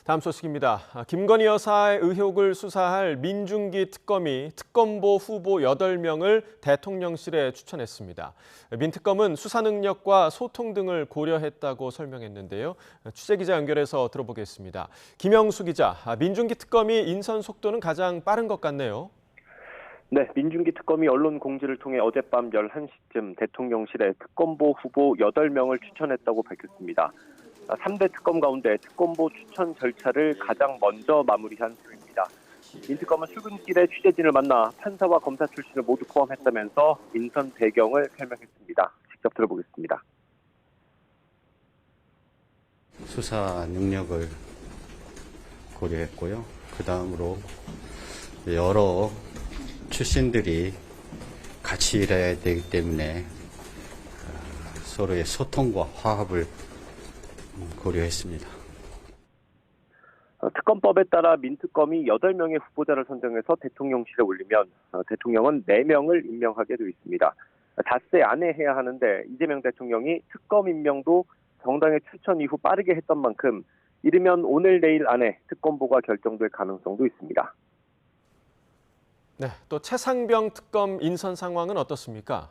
다음 소식입니다. 김건희 여사의 의혹을 수사할 민중기 특검이 특검보 후보 8명을 대통령실에 추천했습니다. 민 특검은 수사 능력과 소통 등을 고려했다고 설명했는데요. 취재기자 연결해서 들어보겠습니다. 김영수 기자, 민중기 특검이 인선 속도는 가장 빠른 것 같네요. 네, 민중기 특검이 언론 공지를 통해 어젯밤 11시쯤 대통령실에 특검보 후보 8명을 추천했다고 밝혔습니다. 3대 특검 가운데 특검보 추천 절차를 가장 먼저 마무리한 셈입니다. 민특검은 출근길에 취재진을 만나 판사와 검사 출신을 모두 포함했다면서 인선 배경을 설명했습니다. 직접 들어보겠습니다. 수사 능력을 고려했고요. 그 다음으로 여러 출신들이 같이 일해야 되기 때문에 서로의 소통과 화합을 고려했습니다. 특검법에 따라 민특검이 8명의 후보자를 선정해서 대통령실에 올리면 대통령은 4명을 임명하게 되어 있습니다. 닷새 안에 해야 하는데 이재명 대통령이 특검 임명도 정당의 추천 이후 빠르게 했던 만큼 이르면 오늘 내일 안에 특검보가 결정될 가능성도 있습니다. 네, 또 최상병 특검 인선 상황은 어떻습니까?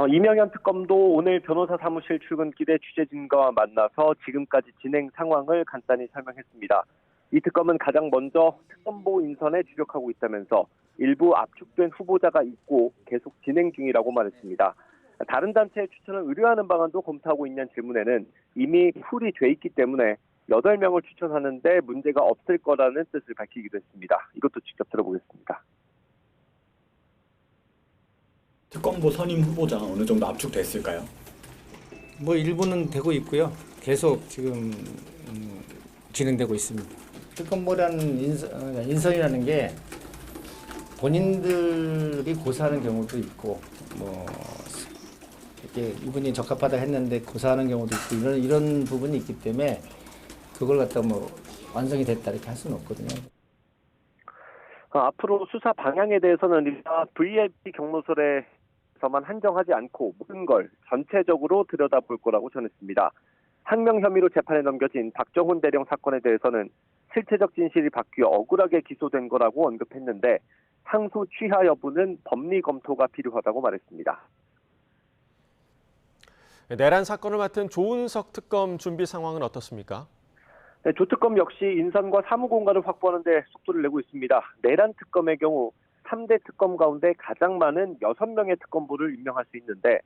이명현 특검도 오늘 변호사 사무실 출근길에 취재진과 만나서 지금까지 진행 상황을 간단히 설명했습니다. 이 특검은 가장 먼저 특검보 인선에 주력하고 있다면서 일부 압축된 후보자가 있고 계속 진행 중이라고 말했습니다. 다른 단체의 추천을 의뢰하는 방안도 검토하고 있냐는 질문에는 이미 풀이 돼 있기 때문에 8명을 추천하는데 문제가 없을 거라는 뜻을 밝히기도 했습니다. 이것도 직접 들어보겠습니다. 특검보 선임 후보자 어느 정도 압축됐을까요? 일부는 되고 있고요. 계속 지금 진행되고 있습니다. 특검보라는 인선이라는 게 본인들이 고사하는 경우도 있고 이렇게 이분이 적합하다 했는데 고사하는 경우도 있고 이런 부분이 있기 때문에 그걸 갖다 완성이 됐다 이렇게 할 수는 없거든요. 앞으로 수사 방향에 대해서는 VIP 경로설에서만 한정하지 않고 모든 걸 전체적으로 들여다볼 거라고 전했습니다. 항명 혐의로 재판에 넘겨진 박정훈 대령 사건에 대해서는 실체적 진실이 바뀌어 억울하게 기소된 거라고 언급했는데 항소 취하 여부는 법리 검토가 필요하다고 말했습니다. 내란 사건을 맡은 조은석 특검 준비 상황은 어떻습니까? 네, 조 특검 역시 인선과 사무 공간을 확보하는 데 속도를 내고 있습니다. 내란 특검의 경우 3대 특검 가운데 가장 많은 6명의 특검보를 임명할 수 있는데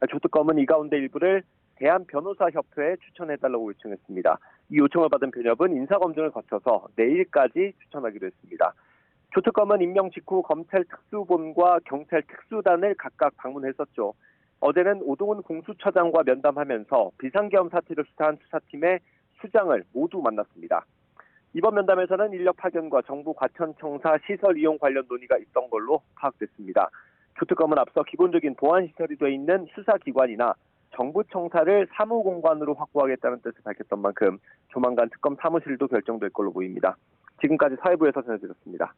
조 특검은 이 가운데 일부를 대한변호사협회에 추천해달라고 요청했습니다. 이 요청을 받은 변협은 인사검증을 거쳐서 내일까지 추천하기로 했습니다. 조 특검은 임명 직후 검찰 특수본과 경찰 특수단을 각각 방문했었죠. 어제는 오동훈 공수처장과 면담하면서 비상계엄 사태를 수사한 수사팀의 수장을 모두 만났습니다. 이번 면담에서는 인력 파견과 정부 과천청사 시설 이용 관련 논의가 있던 걸로 파악됐습니다. 조특검은 앞서 기본적인 보안시설이 돼 있는 수사기관이나 정부 청사를 사무공간으로 확보하겠다는 뜻을 밝혔던 만큼 조만간 특검 사무실도 결정될 걸로 보입니다. 지금까지 사회부에서 전해드렸습니다.